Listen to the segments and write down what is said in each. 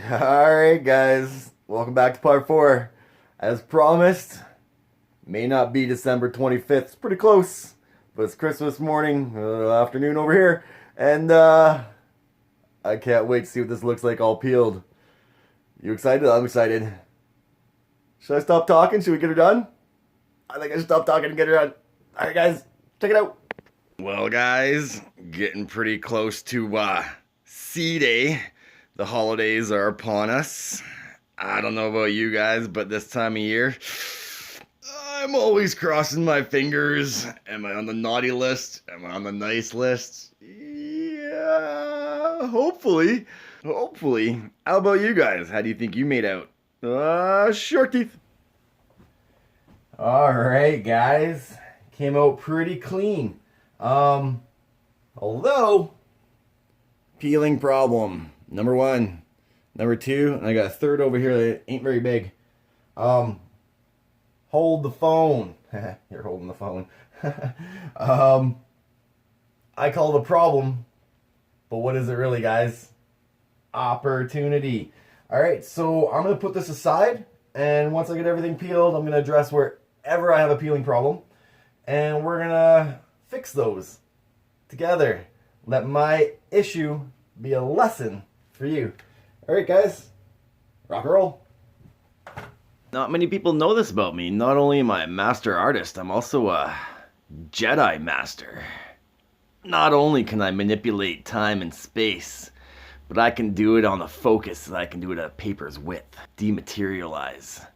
Alright guys, welcome back to part 4. As promised, may not be December 25th, it's pretty close, but it's Christmas morning, afternoon over here, and I can't wait to see what this looks like all peeled. You excited? I'm excited. Should I stop talking? Should we get her done? I think I should stop talking and get her done. Alright guys, check it out. Well guys, getting pretty close to C-Day. The holidays are upon us. I don't know about you guys, but this time of year, I'm always crossing my fingers. Am I on the naughty list? Am I on the nice list? Yeah, hopefully. Hopefully. How about you guys? How do you think you made out? Shark teeth. Alright, guys. Came out pretty clean. Although, peeling problem. Number 1. Number 2, and I got a third over here that ain't very big. Hold the phone. You're holding the phone. I call it a problem, but what is it really, guys? Opportunity. Alright, so I'm going to put this aside, and once I get everything peeled, I'm going to address wherever I have a peeling problem, and we're going to fix those together. Let my issue be a lesson for you. Alright guys, rock and roll. Not many people know this about me. Not only am I a master artist, I'm also a Jedi master. Not only can I manipulate time and space, but I can do it on the focus and I can do it at a paper's width. Dematerialize.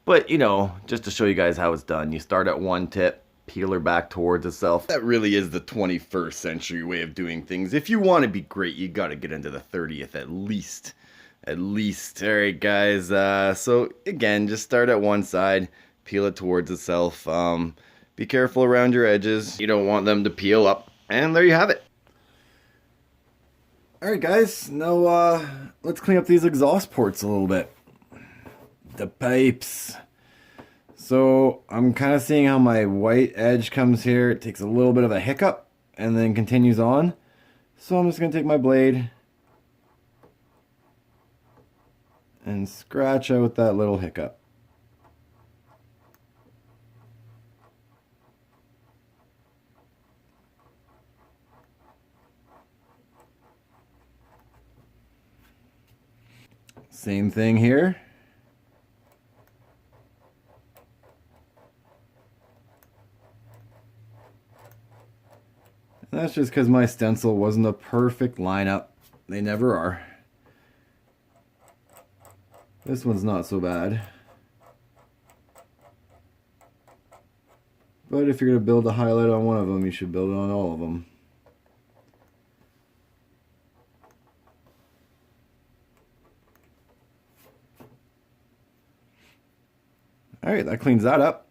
But you know, just to show you guys how it's done, you start at one tip, peel her back towards itself. That really is the 21st century way of doing things. If you want to be great, you got to get into the 30th at least. At least. Alright guys, so again, just start at one side, peel it towards itself. Be careful around your edges. You don't want them to peel up. And there you have it. Alright guys, now let's clean up these exhaust ports a little bit. The pipes. So I'm kind of seeing how my white edge comes here. It takes a little bit of a hiccup and then continues on. So I'm just going to take my blade and scratch out that little hiccup. Same thing here. That's just because my stencil wasn't a perfect lineup. They never are. This one's not so bad. But if you're going to build a highlight on one of them, you should build it on all of them. Alright, that cleans that up.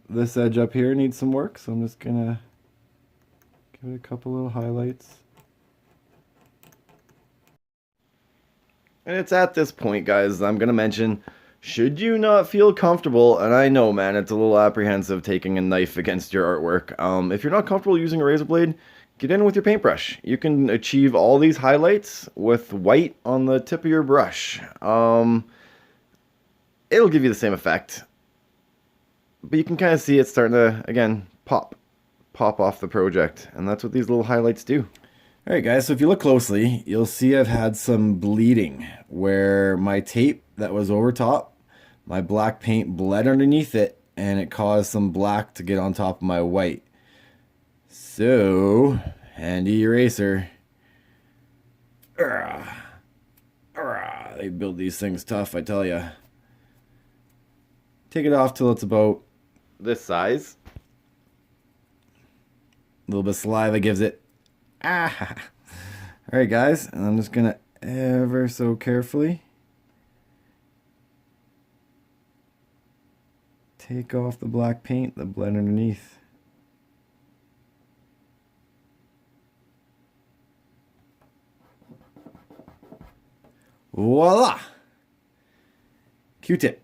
This edge up here needs some work, so I'm just going to give it a couple little highlights. And it's at this point, guys, I'm going to mention, should you not feel comfortable, and I know, man, it's a little apprehensive taking a knife against your artwork. If you're not comfortable using a razor blade, get in with your paintbrush. You can achieve all these highlights with white on the tip of your brush. It'll give you the same effect. But you can kind of see it starting to, again, pop off the project, and that's what these little highlights do. Alright guys, so if you look closely, you'll see I've had some bleeding where my tape that was over top, my black paint bled underneath it, and it caused some black to get on top of my white. So, handy eraser. They build these things tough, I tell ya. Take it off till it's about this size. A little bit of saliva gives it. Alright guys, and I'm just gonna ever so carefully take off the black paint that bled underneath. Voila! Q-tip,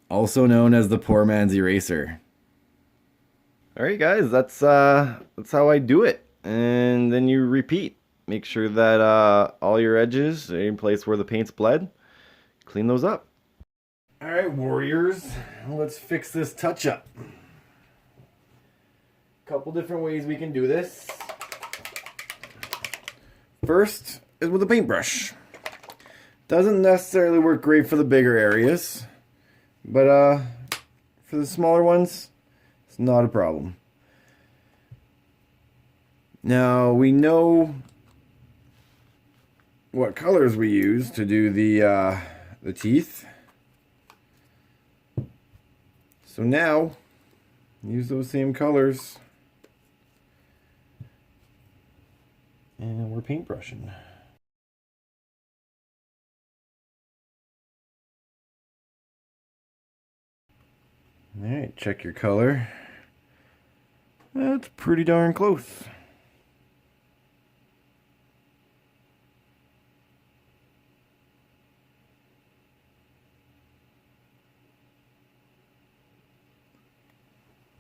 also known as the poor man's eraser. Alright guys, that's how I do it. And then you repeat. Make sure that all your edges, any place where the paint's bled, clean those up. Alright, warriors, let's fix this touch up. Couple different ways we can do this. First is with a paintbrush. Doesn't necessarily work great for the bigger areas, but for the smaller ones, it's not a problem. Now we know what colors we use to do the teeth. So now, use those same colors. And we're paintbrushing. Alright, check your color. That's pretty darn close.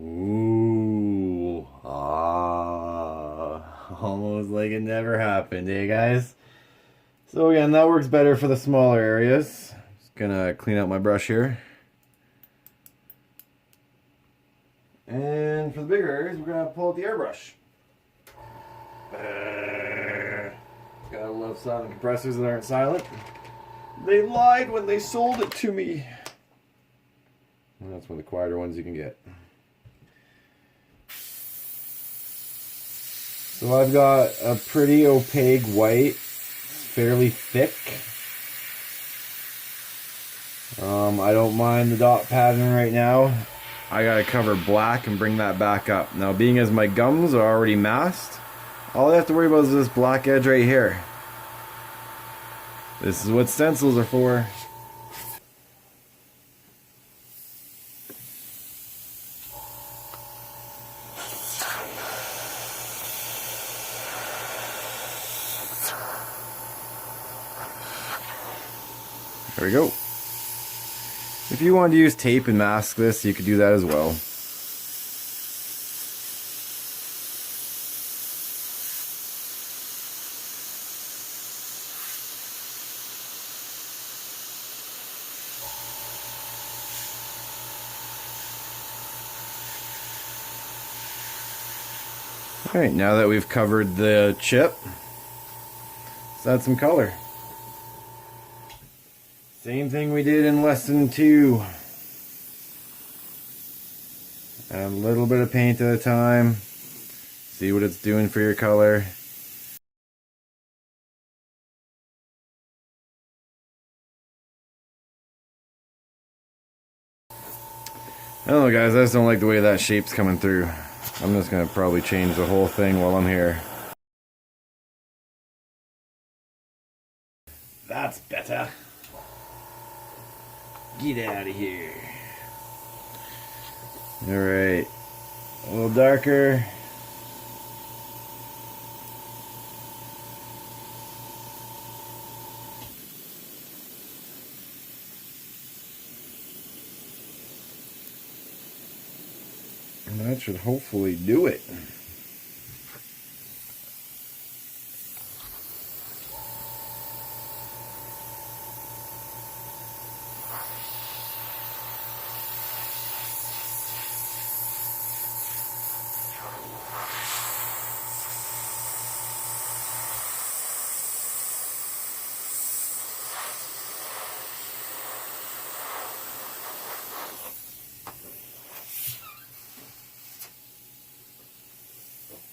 Ooh, almost like it never happened, eh guys? So again, that works better for the smaller areas. Just gonna clean out my brush here. And for the bigger areas, we're gonna pull out the airbrush. Gotta love silent compressors that aren't silent. They lied when they sold it to me. And that's one of the quieter ones you can get. So I've got a pretty opaque white, fairly thick. I don't mind the dot pattern right now. I gotta cover black and bring that back up. Now being as my gums are already masked, all I have to worry about is this black edge right here. This is what stencils are for. There we go. If you wanted to use tape and mask this, you could do that as well. Alright, now that we've covered the chip, let's add some color. Same thing we did in lesson 2. Add a little bit of paint at a time. See what it's doing for your color. I don't know guys, I just don't like the way that shape's coming through. I'm just going to probably change the whole thing while I'm here. That's better. Get out of here. Alright. A little darker. And that should hopefully do it.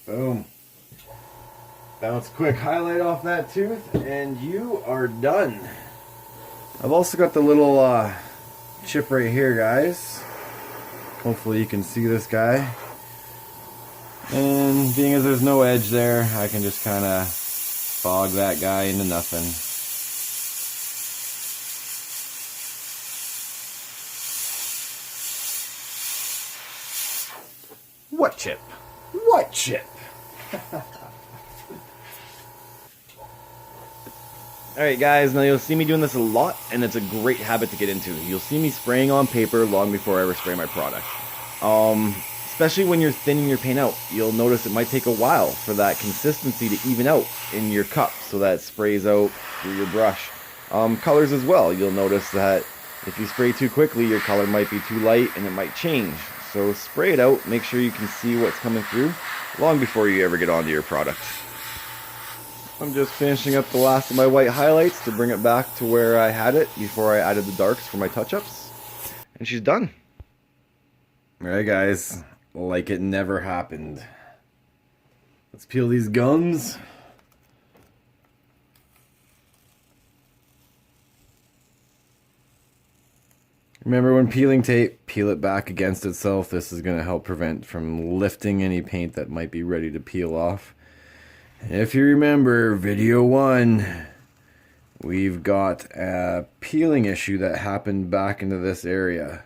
Boom. Bounce quick highlight off that tooth and you are done. I've also got the little chip right here, guys. Hopefully you can see this guy. And being as there's no edge there, I can just kind of fog that guy into nothing. What chip? What chip? Alright guys, now you'll see me doing this a lot, and it's a great habit to get into. You'll see me spraying on paper long before I ever spray my product. especially when you're thinning your paint out. You'll notice it might take a while for that consistency to even out in your cup so that it sprays out through your brush. Colors as well. You'll notice that if you spray too quickly, your color might be too light and it might change. So spray it out, make sure you can see what's coming through long before you ever get onto your product. I'm just finishing up the last of my white highlights to bring it back to where I had it before I added the darks for my touch-ups. And she's done. Alright guys, like it never happened. Let's peel these gums. Remember, when peeling tape, peel it back against itself. This is going to help prevent from lifting any paint that might be ready to peel off. If you remember video 1, we've got a peeling issue that happened back into this area.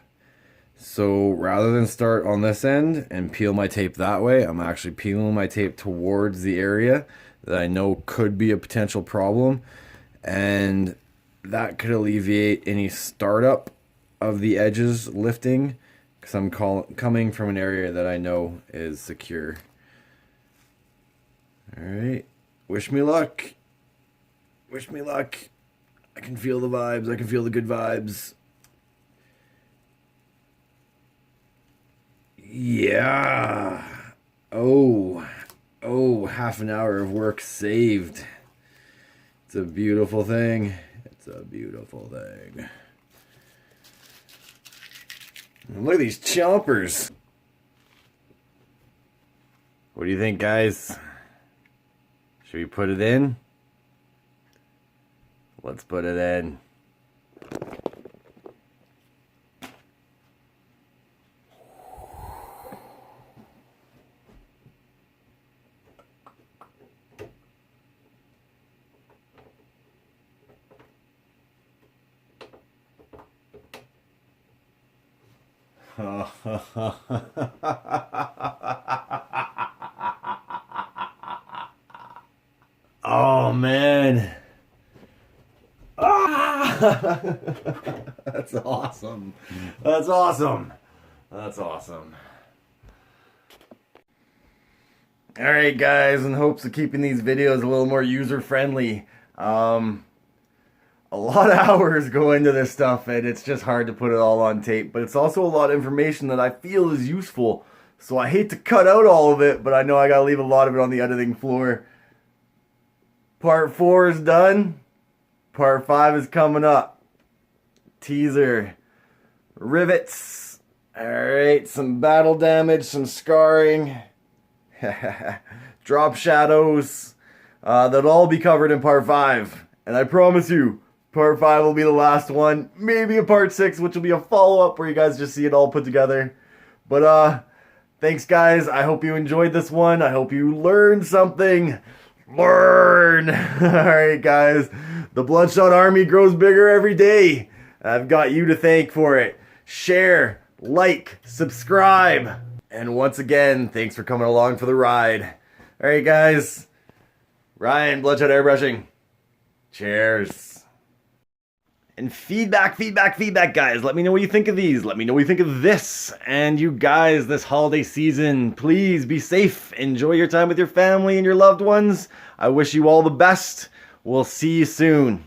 So rather than start on this end and peel my tape that way, I'm actually peeling my tape towards the area that I know could be a potential problem. And that could alleviate any startup of the edges lifting, because I'm coming from an area that I know is secure. Alright, wish me luck. Wish me luck. I can feel the vibes, I can feel the good vibes. Yeah. Oh, half an hour of work saved. It's a beautiful thing. It's a beautiful thing. Look at these chompers. What do you think, guys? Should we put it in? Let's put it in. Oh man. That's awesome. That's awesome. That's awesome. Alright guys, in hopes of keeping these videos a little more user friendly, a lot of hours go into this stuff and it's just hard to put it all on tape, but it's also a lot of information that I feel is useful, so I hate to cut out all of it, but I know I gotta leave a lot of it on the editing floor. Part 4 is done. Part 5 is coming up. Teaser. Rivets. Alright, some battle damage, some scarring. Drop shadows. That'll all be covered in Part 5. And I promise you, Part 5 will be the last one. Maybe a Part 6, which will be a follow-up where you guys just see it all put together. But, thanks guys. I hope you enjoyed this one. I hope you learned something. Learn! Alright guys, the BloodShot Army grows bigger every day. I've got you to thank for it. Share, like, subscribe. And once again, thanks for coming along for the ride. Alright guys, Ryan, BloodShot Airbrushing. Cheers. And feedback, guys. Let me know what you think of these. Let me know what you think of this. And you guys, this holiday season, please be safe. Enjoy your time with your family and your loved ones. I wish you all the best. We'll see you soon.